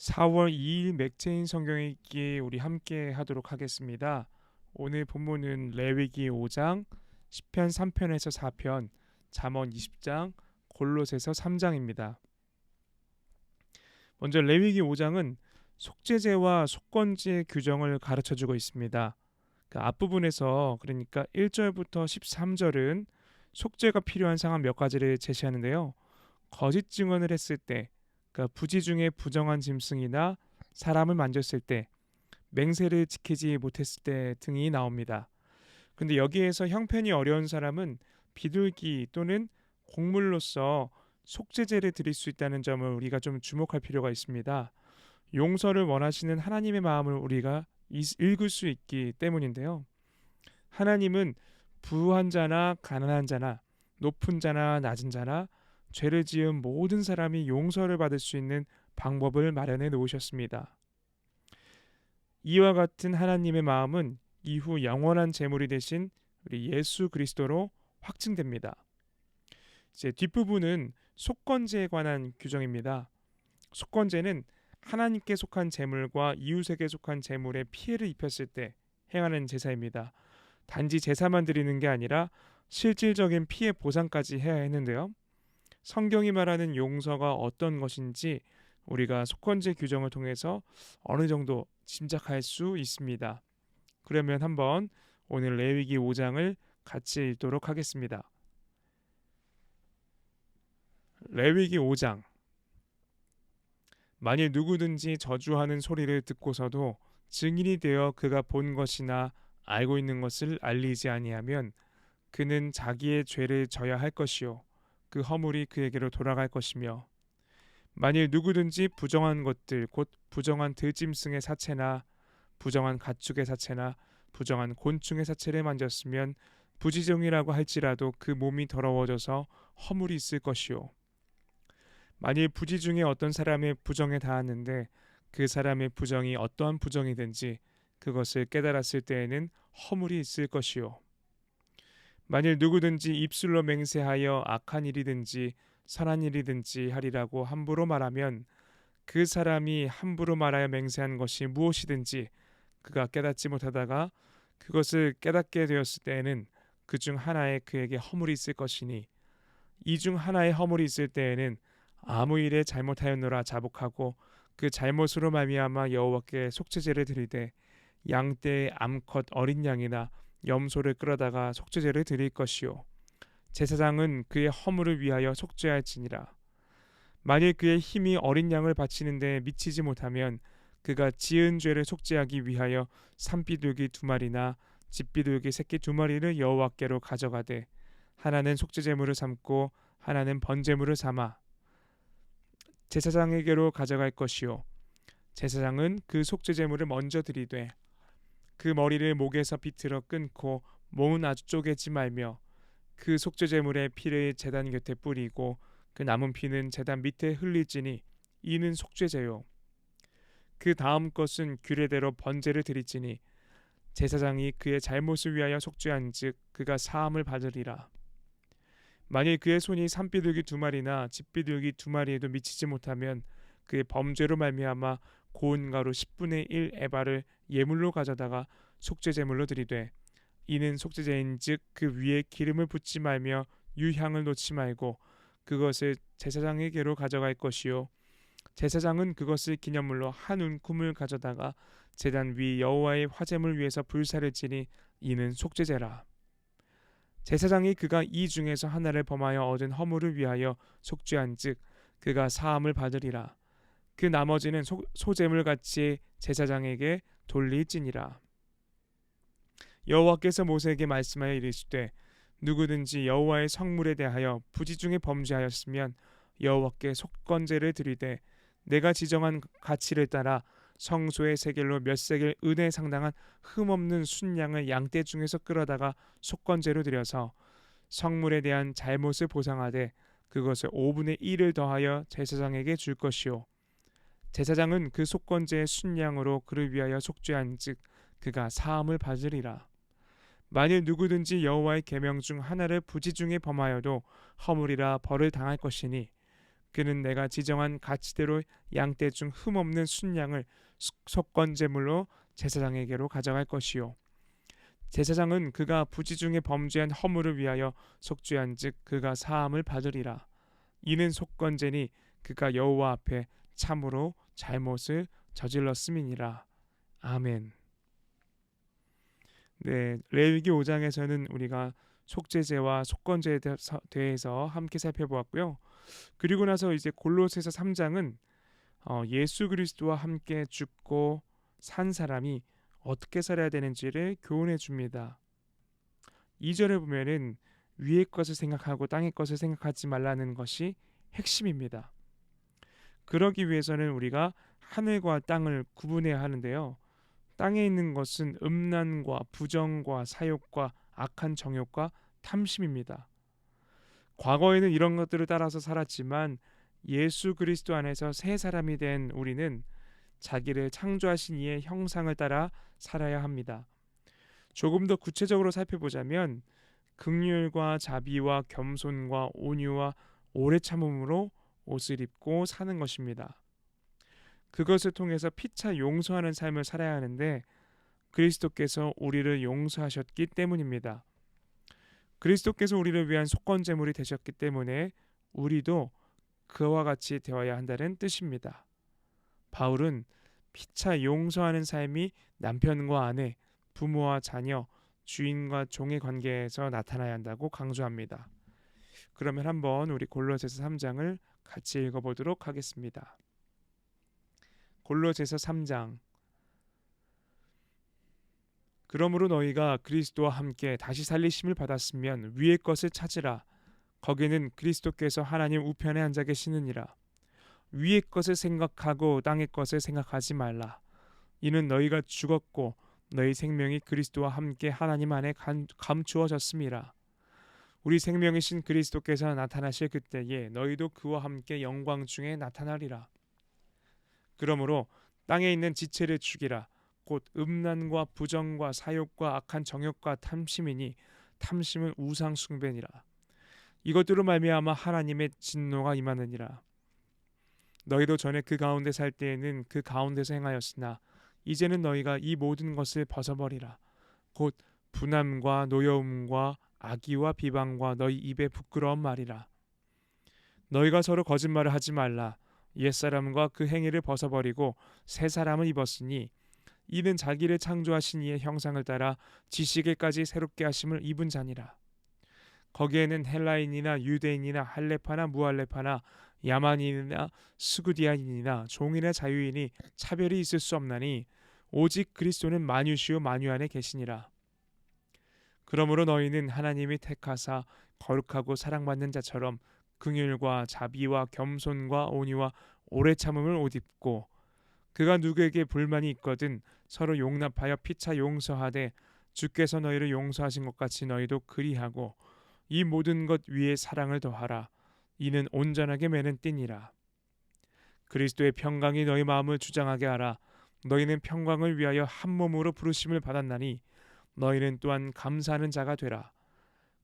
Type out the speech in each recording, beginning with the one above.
4월 2일 맥체인 성경 읽기 우리 함께 하도록 하겠습니다. 오늘 본문은 레위기 5장, 시편 3편에서 4편, 잠언 20장, 골로새서 3장입니다. 먼저 레위기 5장은 속죄제와 속건제의 규정을 가르쳐 주고 있습니다. 그 앞부분에서 그러니까 1절부터 13절은 속죄가 필요한 상황 몇 가지를 제시하는데요. 거짓 증언을 했을 때, 그러니까 부지 중에 부정한 짐승이나 사람을 만졌을 때, 맹세를 지키지 못했을 때 등이 나옵니다. 근데 여기에서 형편이 어려운 사람은 비둘기 또는 곡물로서 속죄제를 드릴 수 있다는 점을 우리가 좀 주목할 필요가 있습니다. 용서를 원하시는 하나님의 마음을 우리가 읽을 수 있기 때문인데요. 하나님은 부한 자나 가난한 자나 높은 자나 낮은 자나 죄를 지은 모든 사람이 용서를 받을 수 있는 방법을 마련해 놓으셨습니다. 이와 같은 하나님의 마음은 이후 영원한 제물이 되신 우리 예수 그리스도로 확증됩니다. 이제 뒷부분은 속건제에 관한 규정입니다. 속건제는 하나님께 속한 제물과 이웃에게 속한 제물에 피해를 입혔을 때 행하는 제사입니다. 단지 제사만 드리는 게 아니라 실질적인 피해 보상까지 해야 했는데요. 성경이 말하는 용서가 어떤 것인지 우리가 속건제 규정을 통해서 어느 정도 짐작할 수 있습니다. 그러면 한번 오늘 레위기 5장을 같이 읽도록 하겠습니다. 레위기 5장. 만일 누구든지 저주하는 소리를 듣고서도 증인이 되어 그가 본 것이나 알고 있는 것을 알리지 아니하면 그는 자기의 죄를 져야 할 것이요 그 허물이 그에게로 돌아갈 것이며, 만일 누구든지 부정한 것들 곧 부정한 들짐승의 사체나 부정한 가축의 사체나 부정한 곤충의 사체를 만졌으면 부지정이라고 할지라도 그 몸이 더러워져서 허물이 있을 것이요, 만일 부지 중에 어떤 사람의 부정에 닿았는데 그 사람의 부정이 어떠한 부정이든지 그것을 깨달았을 때에는 허물이 있을 것이요, 만일 누구든지 입술로 맹세하여 악한 일이든지 선한 일이든지 하리라고 함부로 말하면 그 사람이 함부로 말하여 맹세한 것이 무엇이든지 그가 깨닫지 못하다가 그것을 깨닫게 되었을 때에는 그 중 하나에 그에게 허물이 있을 것이니, 이 중 하나의 허물이 있을 때에는 아무 일에 잘못하였노라 자복하고 그 잘못으로 말미암아 여호와께 속죄제를 드리되 양떼의 암컷 어린 양이나 염소를 끌어다가 속죄제를 드릴 것이요, 제사장은 그의 허물을 위하여 속죄할지니라. 만일 그의 힘이 어린 양을 바치는데 미치지 못하면 그가 지은 죄를 속죄하기 위하여 산비둘기 2마리나 집비둘기 새끼 2마리를 여호와께로 가져가되 하나는 속죄제물을 삼고 하나는 번제물을 삼아 제사장에게로 가져갈 것이요, 제사장은 그 속죄제물을 먼저 드리되 그 머리를 목에서 비틀어 끊고 몸은 아주 쪼개지 말며 그 속죄제물의 피를 제단 곁에 뿌리고 그 남은 피는 제단 밑에 흘릴지니 이는 속죄제요. 그 다음 것은 규례대로 번제를 드릴지니 제사장이 그의 잘못을 위하여 속죄한즉 그가 사함을 받으리라. 만일 그의 손이 산비둘기 2마리나 집비둘기 2마리에도 미치지 못하면 그의 범죄로 말미암아 고운 가루 10분의 1 에바를 예물로 가져다가 속죄제물로 드리되 이는 속죄제인즉 그 위에 기름을 붓지 말며 유향을 놓지 말고 그것을 제사장에게로 가져갈 것이요, 제사장은 그것을 기념물로 한 움큼을 가져다가 제단 위 여호와의 화제물 위에서 불사를 지니 이는 속죄제라. 제사장이 그가 이 중에서 하나를 범하여 얻은 허물을 위하여 속죄한즉 그가 사함을 받으리라. 그 나머지는 소제물 같이 제사장에게 돌릴지니라. 여호와께서 모세에게 말씀하여 이르시되 누구든지 여호와의 성물에 대하여 부지 중에 범죄하였으면 여호와께 속건제를 드리되 내가 지정한 가치를 따라 성소의 세겔로 몇 세겔 은에 상당한 흠없는 순양을 양떼 중에서 끌어다가 속건제로 드려서 성물에 대한 잘못을 보상하되 그것을 5분의 1을 더하여 제사장에게 줄 것이요, 제사장은 그 속건제의 순양으로 그를 위하여 속죄한즉 그가 사함을 받으리라. 만일 누구든지 여호와의 계명 중 하나를 부지 중에 범하여도 허물이라 벌을 당할 것이니 그는 내가 지정한 가치대로 양떼 중 흠없는 순양을 속건제물로 제사장에게로 가져갈 것이요 제사장은 그가 부지 중에 범죄한 허물을 위하여 속죄한즉 그가 사함을 받으리라. 이는 속건제니 그가 여호와 앞에 참으로 잘못을 저질렀음이니라. 아멘. 네, 레위기 5장에서는 우리가 속죄제와 속건제에 대해서 함께 살펴보았고요. 그리고 나서 이제 골로새서 3장은 예수 그리스도와 함께 죽고 산 사람이 어떻게 살아야 되는지를 교훈해 줍니다. 2절에 보면은 위의 것을 생각하고 땅의 것을 생각하지 말라는 것이 핵심입니다. 그러기 위해서는 우리가 하늘과 땅을 구분해야 하는데요. 땅에 있는 것은 음란과 부정과 사욕과 악한 정욕과 탐심입니다. 과거에는 이런 것들을 따라서 살았지만 예수 그리스도 안에서 새 사람이 된 우리는 자기를 창조하신 이의 형상을 따라 살아야 합니다. 조금 더 구체적으로 살펴보자면 긍휼과 자비와 겸손과 온유와 오래 참음으로 옷을 입고 사는 것입니다. 그것을 통해서 피차 용서하는 삶을 살아야 하는데 그리스도께서 우리를 용서하셨기 때문입니다. 그리스도께서 우리를 위한 속건제물이 되셨기 때문에 우리도 그와 같이 되어야 한다는 뜻입니다. 바울은 피차 용서하는 삶이 남편과 아내, 부모와 자녀, 주인과 종의 관계에서 나타나야 한다고 강조합니다. 그러면 한번 우리 골로새서 3장을 같이 읽어보도록 하겠습니다. 골로새서 3장. 그러므로 너희가 그리스도와 함께 다시 살리심을 받았으면 위의 것을 찾으라. 거기는 그리스도께서 하나님 우편에 앉아 계시느니라. 위의 것을 생각하고 땅의 것을 생각하지 말라. 이는 너희가 죽었고 너희 생명이 그리스도와 함께 하나님 안에 감추어졌음이라. 우리 생명이신 그리스도께서 나타나실 그때에 너희도 그와 함께 영광 중에 나타나리라. 그러므로 땅에 있는 지체를 죽이라. 곧 음란과 부정과 사욕과 악한 정욕과 탐심이니 탐심은 우상 숭배니라. 이것들로 말미암아 하나님의 진노가 임하느니라. 너희도 전에 그 가운데 살 때에는 그 가운데서 행하였으나 이제는 너희가 이 모든 것을 벗어버리라. 곧 분함과 노여움과 악의와 비방과 너희 입에 부끄러운 말이라. 너희가 서로 거짓말을 하지 말라. 옛사람과 그 행위를 벗어버리고 새 사람을 입었으니 이는 자기를 창조하신 이의 형상을 따라 지식에까지 새롭게 하심을 입은 자니라. 거기에는 헬라인이나 유대인이나 할레파나 무할레파나 야만인이나 스구디아인이나 종이나 자유인이 차별이 있을 수 없나니 오직 그리스도는 만유시요 만유 안에 계시니라. 그러므로 너희는 하나님이 택하사 거룩하고 사랑받는 자처럼 긍휼과 자비와 겸손과 온유와 오래 참음을 옷 입고 그가 누구에게 불만이 있거든 서로 용납하여 피차 용서하되 주께서 너희를 용서하신 것 같이 너희도 그리하고 이 모든 것 위에 사랑을 더하라. 이는 온전하게 매는 띠니라. 그리스도의 평강이 너희 마음을 주장하게 하라. 너희는 평강을 위하여 한 몸으로 부르심을 받았나니 너희는 또한 감사하는 자가 되라.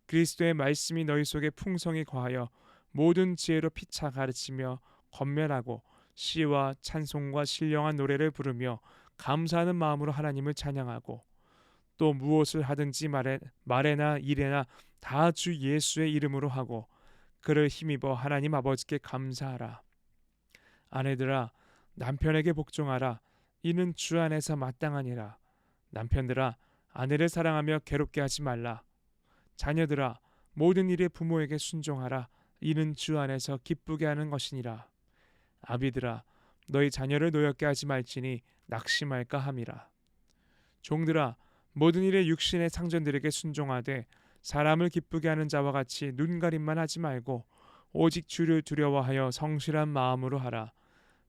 그리스도의 말씀이 너희 속에 풍성히 거하여 모든 지혜로 피차 가르치며 권면하고 시와 찬송과 신령한 노래를 부르며 감사하는 마음으로 하나님을 찬양하고 또 무엇을 하든지 말에나 일에나 다 주 예수의 이름으로 하고 그를 힘입어 하나님 아버지께 감사하라. 아내들아 남편에게 복종하라. 이는 주 안에서 마땅하니라. 남편들아 아내를 사랑하며 괴롭게 하지 말라. 자녀들아 모든 일에 부모에게 순종하라. 이는 주 안에서 기쁘게 하는 것이니라. 아비들아 너희 자녀를 노엽게 하지 말지니 낙심할까 함이라. 종들아 모든 일에 육신의 상전들에게 순종하되 사람을 기쁘게 하는 자와 같이 눈가림만 하지 말고 오직 주를 두려워하여 성실한 마음으로 하라.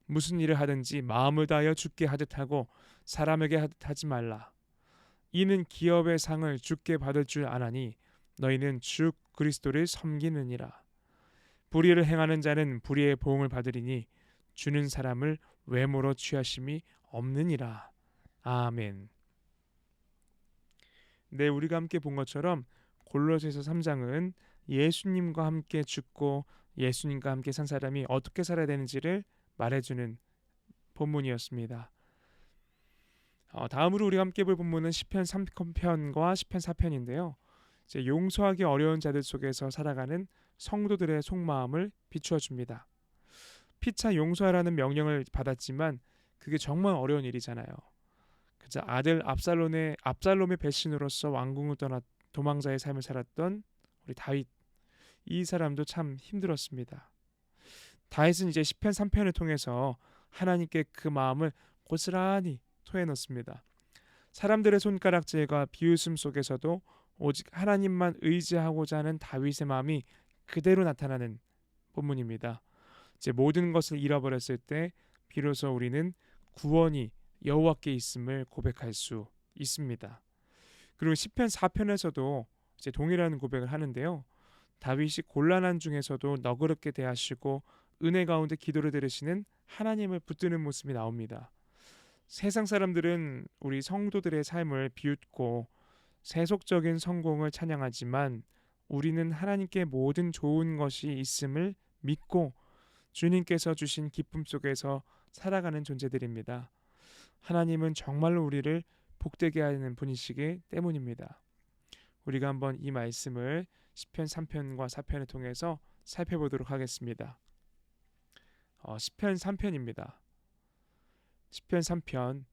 무슨 일을 하든지 마음을 다하여 주께 하듯 하고 사람에게 하듯 하지 말라. 이는 기업의 상을 주께 받을 줄 아나니 너희는 주 그리스도를 섬기느니라. 불의를 행하는 자는 불의의 보응을 받으리니 주는 사람을 외모로 취하심이 없느니라. 아멘. 네, 우리가 함께 본 것처럼 골로새서 3장은 예수님과 함께 죽고 예수님과 함께 산 사람이 어떻게 살아야 되는지를 말해주는 본문이었습니다. 다음으로 우리가 함께 볼 본문은 시편 3편과 시편 4편인데요. 이제 용서하기 어려운 자들 속에서 살아가는 성도들의 속마음을 비추어 줍니다. 피차 용서하라는 명령을 받았지만 그게 정말 어려운 일이잖아요. 그저 아들 압살롬의 배신으로서 왕궁을 떠나 도망자의 삶을 살았던 우리 다윗, 이 사람도 참 힘들었습니다. 다윗은 이제 시편 3편을 통해서 하나님께 그 마음을 고스란히 토해넣습니다. 사람들의 손가락질과 비웃음 속에서도 오직 하나님만 의지하고자 하는 다윗의 마음이 그대로 나타나는 본문입니다. 이제 모든 것을 잃어버렸을 때 비로소 우리는 구원이 여호와께 있음을 고백할 수 있습니다. 그리고 시편 4편에서도 이제 동일한 고백을 하는데요. 다윗이 곤란한 중에서도 너그럽게 대하시고 은혜 가운데 기도를 들으시는 하나님을 붙드는 모습이 나옵니다. 세상 사람들은 우리 성도들의 삶을 비웃고 세속적인 성공을 찬양하지만 우리는 하나님께 모든 좋은 것이 있음을 믿고 주님께서 주신 기쁨 속에서 살아가는 존재들입니다. 하나님은 정말로 우리를 복되게 하는 분이시기 때문입니다. 우리가 한번 이 말씀을 시편 3편과 4편을 통해서 살펴보도록 하겠습니다. 시편 3편입니다. 시편 3편.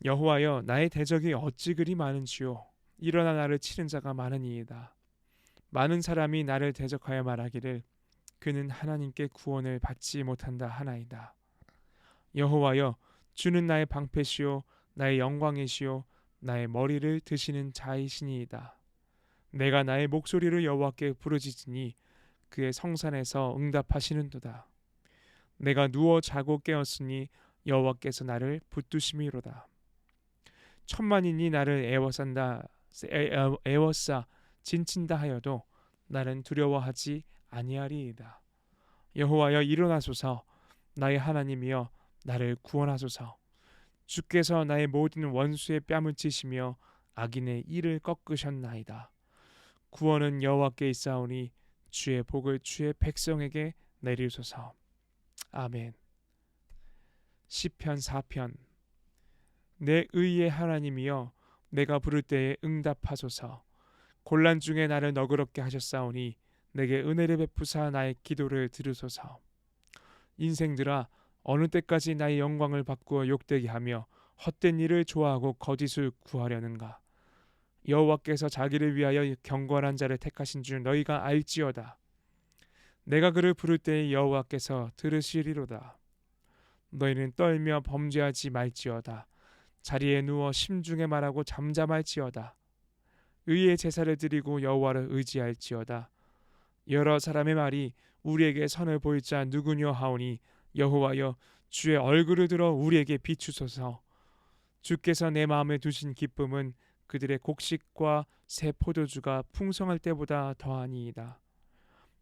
여호와여, 나의 대적이 어찌 그리 많은지요. 일어나 나를 치는 자가 많으니이다. 많은 사람이 나를 대적하여 말하기를 그는 하나님께 구원을 받지 못한다 하나이다. 여호와여, 주는 나의 방패시요 나의 영광이시요 나의 머리를 드시는 자이시니이다. 내가 나의 목소리를 여호와께 부르짖으니 그의 성산에서 응답하시는도다. 내가 누워 자고 깨었으니 여호와께서 나를 붙드심이로다. 천만인이 나를 애워싸 진친다 하여도 나는 두려워하지 아니하리이다. 여호와여, 일어나소서. 나의 하나님이여, 나를 구원하소서. 주께서 나의 모든 원수의 뺨을 치시며 악인의 이를 꺾으셨나이다. 구원은 여호와께 있사오니 주의 복을 주의 백성에게 내리소서. 아멘. 시편 4편. 내 의의 하나님이여, 내가 부를 때에 응답하소서. 곤란 중에 나를 너그럽게 하셨사오니 내게 은혜를 베푸사 나의 기도를 들으소서. 인생들아, 어느 때까지 나의 영광을 바꾸어 욕되게 하며 헛된 일을 좋아하고 거짓을 구하려는가. 여호와께서 자기를 위하여 경건한 자를 택하신 줄 너희가 알지어다. 내가 그를 부를 때에 여호와께서 들으시리로다. 너희는 떨며 범죄하지 말지어다. 자리에 누워 심중에 말하고 잠잠할지어다. 의의 제사를 드리고 여호와를 의지할지어다. 여러 사람의 말이 우리에게 선을 보일 자 누구뇨 하오니 여호와여, 주의 얼굴을 들어 우리에게 비추소서. 주께서 내 마음에 두신 기쁨은 그들의 곡식과 새 포도주가 풍성할 때보다 더하니이다.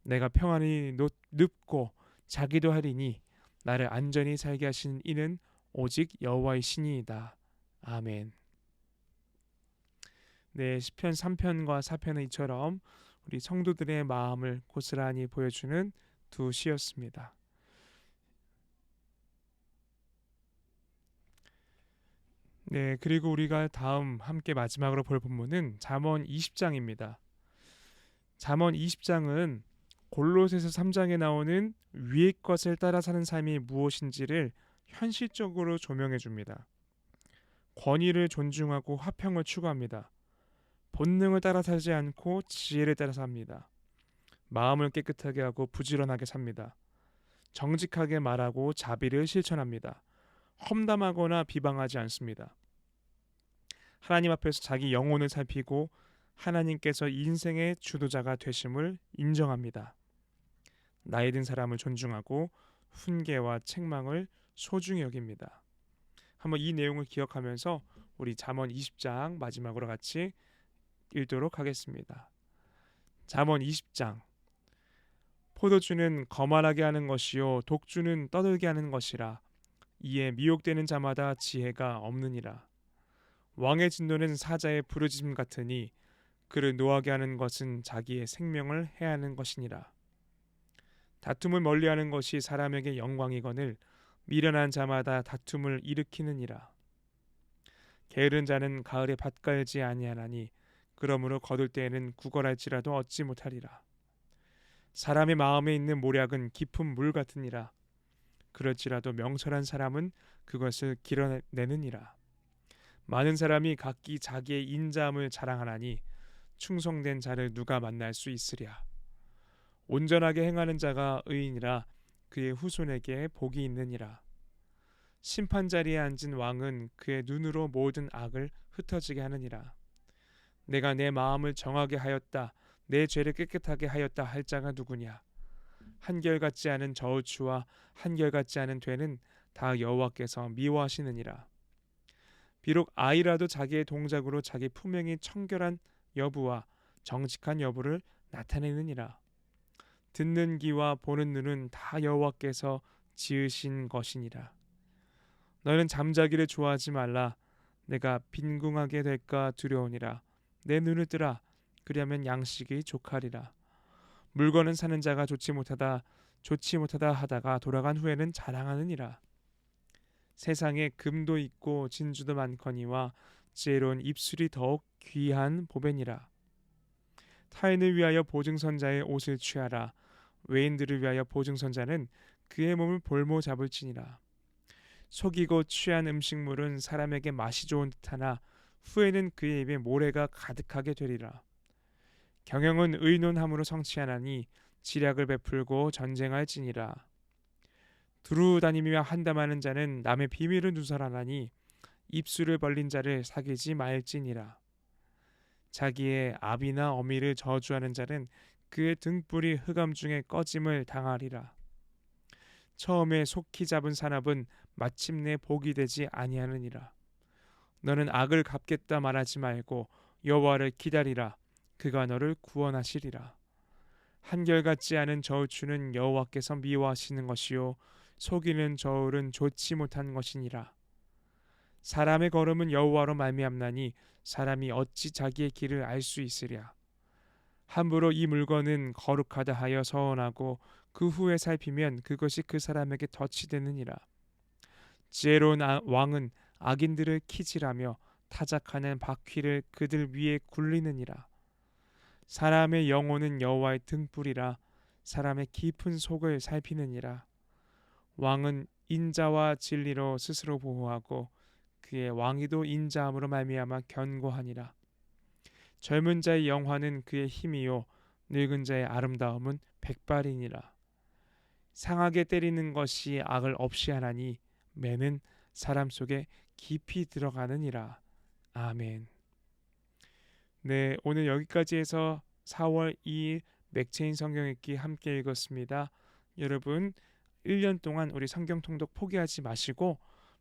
내가 평안히 눕고 자기도 하리니 나를 안전히 살게 하신 이는 오직 여호와이시니이다. 아멘. 네, 시편 3편과 4편은 이처럼 우리 성도들의 마음을 고스란히 보여주는 두 시였습니다. 네, 그리고 우리가 다음 함께 마지막으로 볼 본문은 잠언 20장입니다. 잠언 20장은 골로새서 3장에 나오는 위의 것을 따라 사는 삶이 무엇인지를 현실적으로 조명해 줍니다. 권위를 존중하고 화평을 추구합니다. 본능을 따라 살지 않고 지혜를 따라 삽니다. 마음을 깨끗하게 하고 부지런하게 삽니다. 정직하게 말하고 자비를 실천합니다. 험담하거나 비방하지 않습니다. 하나님 앞에서 자기 영혼을 살피고 하나님께서 인생의 주도자가 되심을 인정합니다. 나이 든 사람을 존중하고 훈계와 책망을 소중히 여깁니다. 한번 이 내용을 기억하면서 우리 잠언 20장 마지막으로 같이 읽도록 하겠습니다. 잠언 20장. 포도주는 거만하게 하는 것이요 독주는 떠들게 하는 것이라. 이에 미혹되는 자마다 지혜가 없느니라. 왕의 진노는 사자의 부르짖음 같으니 그를 노하게 하는 것은 자기의 생명을 해하는 것이니라. 다툼을 멀리하는 것이 사람에게 영광이거늘 미련한 자마다 다툼을 일으키느니라. 게으른 자는 가을에 밭 갈지 아니하나니 그러므로 거둘 때에는 구걸할지라도 얻지 못하리라. 사람의 마음에 있는 모략은 깊은 물 같으니라. 그럴지라도 명철한 사람은 그것을 길어내느니라. 많은 사람이 각기 자기의 인자함을 자랑하나니 충성된 자를 누가 만날 수 있으랴. 온전하게 행하는 자가 의인이라 그의 후손에게 복이 있느니라. 심판 자리에 앉은 왕은 그의 눈으로 모든 악을 흩어지게 하느니라. 내가 내 마음을 정하게 하였다, 내 죄를 깨끗하게 하였다 할 자가 누구냐? 한결같지 않은 저우추와 한결같지 않은 되는 다 여호와께서 미워하시느니라. 비록 아이라도 자기의 동작으로 자기 품행이 청결한 여부와 정직한 여부를 나타내느니라. 듣는 귀와 보는 눈은 다 여호와께서 지으신 것이니라. 너는 잠자기를 좋아하지 말라. 내가 빈궁하게 될까 두려우니라. 내 눈을 뜨라. 그리하면 양식이 족하리라. 물건은 사는 자가 좋지 못하다 하다가 돌아간 후에는 자랑하느니라. 세상에 금도 있고 진주도 많거니와 지혜로운 입술이 더욱 귀한 보배니라. 타인을 위하여 보증선자의 옷을 취하라. 외인들을 위하여 보증선자는 그의 몸을 볼모 잡을지니라. 속이고 취한 음식물은 사람에게 맛이 좋은 듯하나 후에는 그의 입에 모래가 가득하게 되리라. 경영은 의논함으로 성취하나니 지략을 베풀고 전쟁할지니라. 두루 다니며 한담하는 자는 남의 비밀을 누설하나니 입술을 벌린 자를 사귀지 말지니라. 자기의 아비나 어미를 저주하는 자는 그의 등불이 흑암 중에 꺼짐을 당하리라. 처음에 속히 잡은 산업은 마침내 복이 되지 아니하느니라. 너는 악을 갚겠다 말하지 말고 여호와를 기다리라. 그가 너를 구원하시리라. 한결같지 않은 저울추는 여호와께서 미워하시는 것이요 속이는 저울은 좋지 못한 것이니라. 사람의 걸음은 여호와로 말미암나니 사람이 어찌 자기의 길을 알 수 있으랴. 함부로 이 물건은 거룩하다 하여 서원하고 그 후에 살피면 그것이 그 사람에게 덫이 되느니라. 지혜로운 왕은 악인들을 키질하며 타작하는 바퀴를 그들 위에 굴리느니라. 사람의 영혼은 여호와의 등불이라 사람의 깊은 속을 살피느니라. 왕은 인자와 진리로 스스로 보호하고 그의 왕위도 인자함으로 말미암아 견고하니라. 젊은 자의 영화는 그의 힘이요 늙은 자의 아름다움은 백발이니라. 상하게 때리는 것이 악을 없이 하나니 매는 사람 속에 깊이 들어가느니라. 아멘. 네, 오늘 여기까지 해서 4월 2일 맥체인 성경 읽기 함께 읽었습니다. 여러분 1년 동안 우리 성경 통독 포기하지 마시고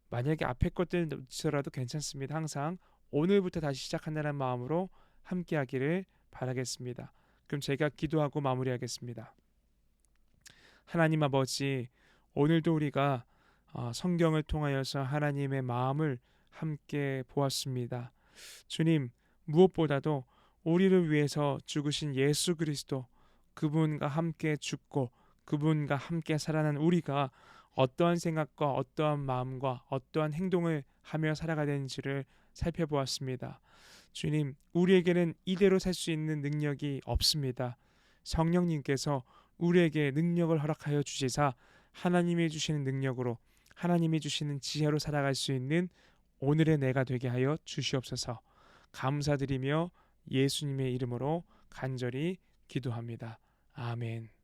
만약에 앞에 것들 놓치더라도 괜찮습니다. 항상 오늘부터 다시 시작한다는 마음으로 함께 하기를 바라겠습니다. 그럼 제가 기도하고 마무리하겠습니다. 하나님 아버지, 오늘도 우리가 성경을 통하여서 하나님의 마음을 함께 보았습니다. 주님, 무엇보다도 우리를 위해서 죽으신 예수 그리스도, 그분과 함께 죽고 그분과 함께 살아난 우리가 어떠한 생각과 어떠한 마음과 어떠한 행동을 하며 살아가야 되는지를 살펴보았습니다. 주님, 우리에게는 이대로 살 수 있는 능력이 없습니다. 성령님께서 우리에게 능력을 허락하여 주시사 하나님이 주시는 능력으로, 하나님이 주시는 지혜로 살아갈 수 있는 오늘의 내가 되게 하여 주시옵소서. 감사드리며 예수님의 이름으로 간절히 기도합니다. 아멘.